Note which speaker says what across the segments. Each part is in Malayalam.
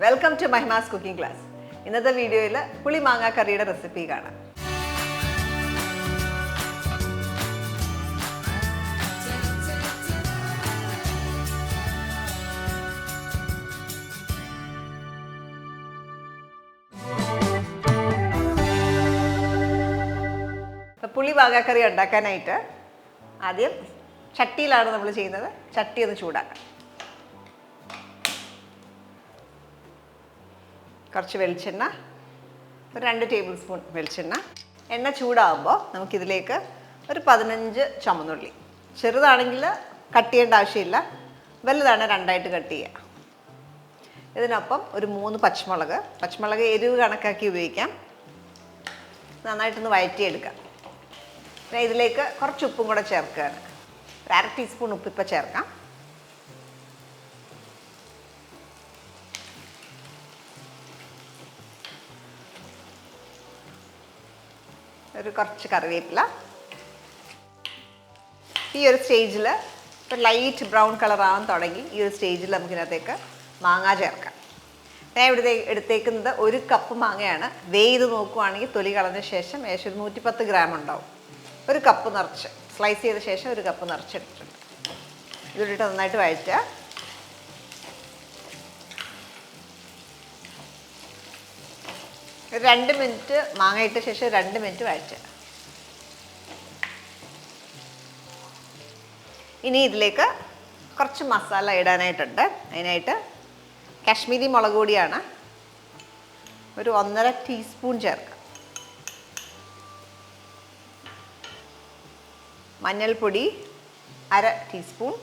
Speaker 1: Welcome to Mahimas cooking class. In this video, Puli Manga curry recipe. Puli Manga curry ഉണ്ടാക്കാനായിട്ട് ആദ്യം ചട്ടിയിലാണ് നമ്മൾ ചെയ്യുന്നത്. ചട്ടി ഒന്ന് ചൂടാക്കാം. കുറച്ച് വെളിച്ചെണ്ണ, ഒരു 2 ടേബിൾ സ്പൂൺ വെളിച്ചെണ്ണ. എണ്ണ ചൂടാകുമ്പോൾ നമുക്കിതിലേക്ക് ഒരു 15 ചുമന്നുള്ളി. ചെറുതാണെങ്കിൽ കട്ട് ചെയ്യേണ്ട ആവശ്യമില്ല, വലുതാണ് 2ആയിട്ട് കട്ട് ചെയ്യുക. ഇതിനൊപ്പം ഒരു 3 പച്ചമുളക്. പച്ചമുളക് എരിവ് കണക്കാക്കി ഉപയോഗിക്കാം. നന്നായിട്ടൊന്ന് വഴറ്റിയെടുക്കാം. പിന്നെ ഇതിലേക്ക് കുറച്ച് ഉപ്പും കൂടെ ചേർക്കുകയാണ്. ഒരു 1/2 ടീസ്പൂൺ ഉപ്പ് ഇപ്പോൾ ചേർക്കാം. ഒരു കുറച്ച് കറിവേപ്പില. ഈ ഒരു സ്റ്റേജിൽ ഒരു ലൈറ്റ് ബ്രൗൺ കളർ ആവാൻ തുടങ്ങി. ഈ ഒരു സ്റ്റേജിൽ നമുക്കിതിനകത്തേക്ക് മാങ്ങ ചേർക്കാം. ഞാൻ ഇവിടെ എടുത്തേക്കുന്നത് 1 കപ്പ് മാങ്ങയാണ്. ചെയ്ത് നോക്കുവാണെങ്കിൽ തൊലി കളഞ്ഞ ശേഷം ഏകദേശം 110 ഗ്രാം ഉണ്ടാവും. 1 കപ്പ് നിറച്ച് സ്ലൈസ് ചെയ്ത ശേഷം 1 കപ്പ് നിറച്ചെടുത്തിട്ടുണ്ട്. ഇതിട്ടിട്ട് നന്നായിട്ട് വഴറ്റുക. ഒരു 2 മിനിറ്റ് മാങ്ങ ഇട്ട ശേഷം 2 മിനിറ്റ് വഴറ്റുക. ഇനി ഇതിലേക്ക് കുറച്ച് മസാല ഇടാനായിട്ടുണ്ട്. അതിനായിട്ട് കാശ്മീരി മുളക് പൊടിയാണ് ഒരു 1.5 ടീസ്പൂൺ ചേർക്കുക. മഞ്ഞൾപ്പൊടി 1/2 ടീസ്പൂൺ.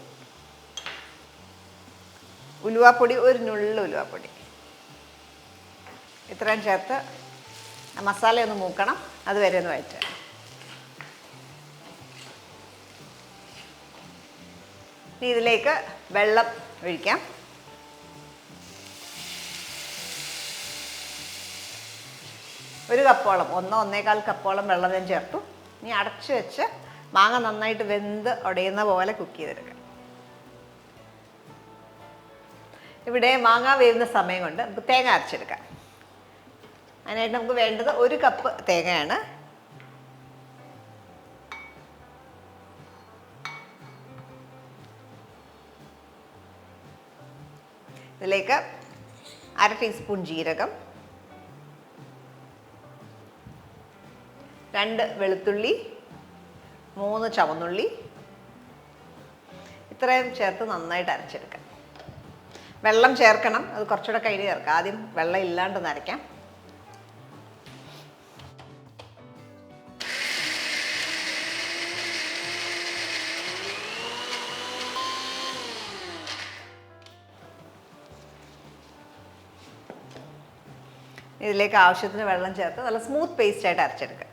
Speaker 1: ഉലുവാപ്പൊടി ഒരു നുള്ള് ഉലുവാപ്പൊടി. ഇത്രയും ചേർത്ത് മസാല ഒന്ന് മൂക്കണം. അതുവരെ ഒന്ന് വഴറ്റുക. ഇനി ഇതിലേക്ക് വെള്ളം ഒഴിക്കാം. ഒരു കപ്പോളം 1-1.25 കപ്പോളം വെള്ളം ഞാൻ ചേർത്തു. ഇനി അടച്ച് വെച്ച് മാങ്ങ നന്നായിട്ട് വെന്ത് ഉടയുന്ന പോലെ കുക്ക് ചെയ്തെടുക്കാം. ഇവിടെ മാങ്ങ വേവുന്ന സമയം കൊണ്ട് നമുക്ക് തേങ്ങ അരച്ചെടുക്കാം. അതിനായിട്ട് നമുക്ക് വേണ്ടത് 1 കപ്പ് തേങ്ങയാണ്. ഇതിലേക്ക് 1/2 ടീസ്പൂൺ ജീരകം, 2 വെളുത്തുള്ളി, 3 ചുവന്നുള്ളി. ഇത്രയും ചേർത്ത് നന്നായിട്ട് അരച്ചെടുക്കാം. വെള്ളം ചേർക്കണം, അത് കുറച്ചുകൂടെ കഴിഞ്ഞ് ചേർക്കാം. ആദ്യം വെള്ളം ഇല്ലാണ്ടൊന്ന് അരയ്ക്കാം. ഇതിലേക്ക് ആവശ്യത്തിന് വെള്ളം ചേർത്ത് നല്ല സ്മൂത്ത് പേസ്റ്റ് ആയിട്ട് അരച്ചെടുക്കുക.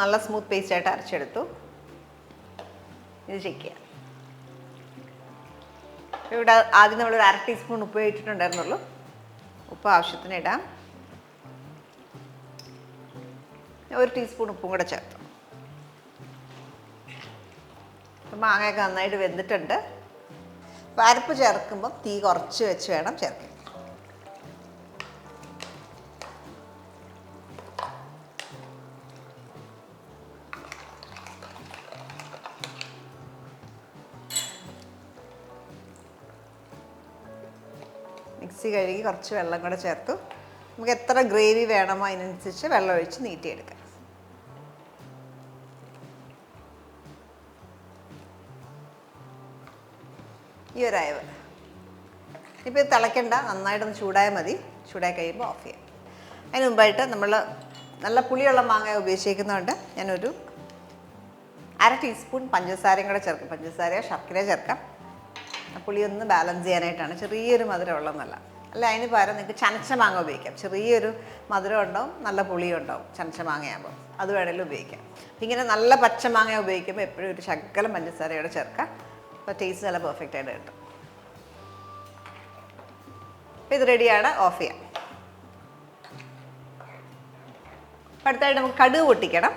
Speaker 1: നല്ല സ്മൂത്ത് പേസ്റ്റ് ആയിട്ട് അരച്ചെടുത്തു. ഇത് ചെക്ക് ചെയ്യാം. ഇവിടെ ആദ്യം നമ്മൾ ഒരു 1/2 ടീസ്പൂൺ ഉപ്പ് ഇട്ടിട്ടുണ്ടായിരുന്നുള്ളൂ. ഉപ്പ് ആവശ്യത്തിന് ഇടാം. 1 ടീസ്പൂൺ ഉപ്പും കൂടെ ചേർത്തു. മാങ്ങയൊക്കെ നന്നായിട്ട് വെന്തിട്ടുണ്ട്. അരപ്പ് ചേർക്കുമ്പോൾ തീ കുറച്ച് വെച്ച് വേണം ചേർക്കാൻ. മിക്സി കഴുകി കുറച്ച് വെള്ളം കൂടെ ചേർത്തു. നമുക്ക് എത്ര ഗ്രേവി വേണമോ അതിനനുസരിച്ച് വെള്ളം ഒഴിച്ച് നീട്ടിയെടുക്കാം. ഈ ഒരു അയവ് ഇപ്പോൾ ഇത് തിളയ്ക്കണ്ട, നന്നായിട്ടൊന്ന് ചൂടായാൽ മതി. ചൂടായി കഴിയുമ്പോൾ ഓഫ് ചെയ്യാം. അതിന് മുമ്പായിട്ട് നമ്മൾ നല്ല പുളിയുള്ള മാങ്ങ ഉപയോഗിച്ചിരിക്കുന്നതുകൊണ്ട് ഞാനൊരു 1/2 ടീസ്പൂൺ പഞ്ചസാരയും കൂടെ ചേർക്കും. പഞ്ചസാരയോ ശർക്കരയോ ചേർക്കാം. പുളി ഒന്ന് ബാലൻസ് ചെയ്യാനായിട്ടാണ്. ചെറിയൊരു മധുരമുള്ള നല്ല അല്ല. അതിന് പകരം നിങ്ങൾക്ക് ചനച്ച മാങ്ങ ഉപയോഗിക്കാം. ചെറിയൊരു മധുരം ഉണ്ടാവും, നല്ല പുളിയും ഉണ്ടാവും ചനച്ച മാങ്ങയാകുമ്പോൾ. അത് വേണമെങ്കിലും ഉപയോഗിക്കാം. ഇങ്ങനെ നല്ല പച്ച മാങ്ങ ഉപയോഗിക്കുമ്പോൾ എപ്പോഴും ഒരു ശകലം പഞ്ചസാരയോടെ ചേർക്കാം. അപ്പോൾ ടേസ്റ്റ് നല്ല പെർഫെക്റ്റ് ആയിട്ട് കിട്ടും. അപ്പോൾ ഇത് റെഡിയാണ്, ഓഫ് ചെയ്യാം. അടുത്തായിട്ട് നമുക്ക് കടുക് പൊട്ടിക്കണം.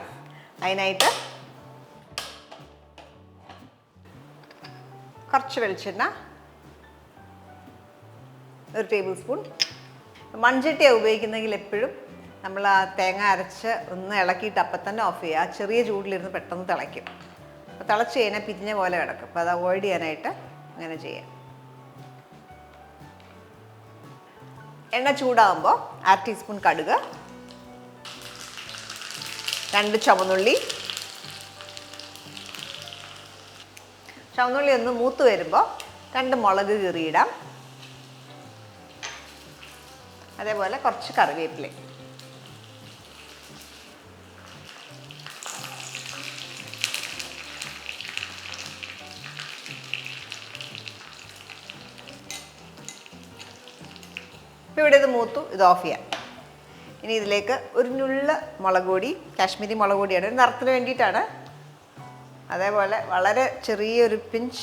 Speaker 1: അതിനായിട്ട് കുറച്ച് വെളിച്ചെണ്ണ, 1 ടേബിൾ സ്പൂൺ. മൺചട്ടിയാണ് ഉപയോഗിക്കുന്നതെങ്കിൽ എപ്പോഴും നമ്മൾ ആ തേങ്ങ അരച്ച് ഒന്ന് ഇളക്കിയിട്ട് അപ്പം തന്നെ ഓഫ് ചെയ്യുക. ആ ചെറിയ ചൂടിലിരുന്ന് പെട്ടെന്ന് തിളയ്ക്കും. അപ്പോൾ തിളച്ച് കഴിഞ്ഞാൽ പിരിഞ്ഞ പോലെ കിടക്കും. അപ്പോൾ അത് അവോയ്ഡ് ചെയ്യാനായിട്ട് അങ്ങനെ ചെയ്യാം. എണ്ണ ചൂടാകുമ്പോൾ 1/2 ടീസ്പൂൺ കടുക്, 2 ചുവന്നുള്ളി. ചുവന്നുള്ളി ഒന്ന് മൂത്ത് വരുമ്പോൾ 2 മുളക് കീറിയിടാം. അതേപോലെ കുറച്ച് കറിവേപ്പില. ഇപ്പോൾ ഇവിടെ ഇത് മൂത്തു, ഇത് ഓഫ് ചെയ്യാം. ഇനി ഇതിലേക്ക് ഒരു നുള്ള മുളക് പൊടി, കാശ്മീരി മുളക് പൊടിയാണ്, ഒരു നിറത്തിന് വേണ്ടിയിട്ടാണ്. അതേപോലെ വളരെ ചെറിയൊരു പിഞ്ച്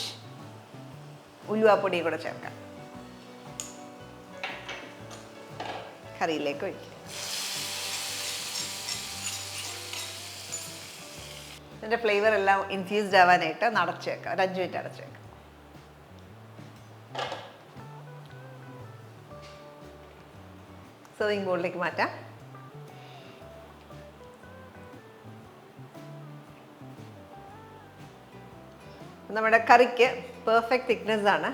Speaker 1: ഉലുവാപ്പൊടിയും കൂടെ ചേർക്കാം. കറിയിലേക്ക് ഒഴിക്കുക. ഇതിൻ്റെ ഫ്ലേവർ എല്ലാം ഇൻഫ്യൂസ്ഡ് ആവാനായിട്ട് അടച്ച് വെക്കാം. ഒരു 5 മിനിറ്റ് അടച്ച് വെക്കാം. സെർവിങ് ബോളിലേക്ക് മാറ്റാം. നമ്മുടെ കറിക്ക് പെർഫെക്റ്റ് തിക്നെസ് ആണ്.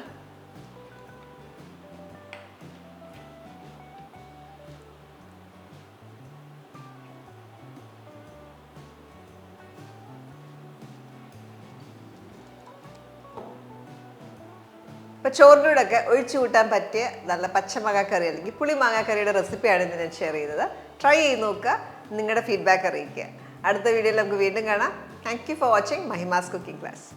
Speaker 1: ഇപ്പോൾ ചോറിൻ്റെ കൂടെയൊക്കെ ഒഴിച്ചു കൂട്ടാൻ പറ്റിയ നല്ല പച്ചമാങ്ങാക്കറി അല്ലെങ്കിൽ പുളി മാങ്ങാക്കറിയുടെ റെസിപ്പിയാണ് ഇന്ന് ഞാൻ ഷെയർ ചെയ്തത്. ട്രൈ ചെയ്ത് നോക്കുക, നിങ്ങളുടെ ഫീഡ്ബാക്ക് അറിയിക്കുക. അടുത്ത വീഡിയോയിൽ നമുക്ക് വീണ്ടും കാണാം. Thank you for watching Mahima's cooking class.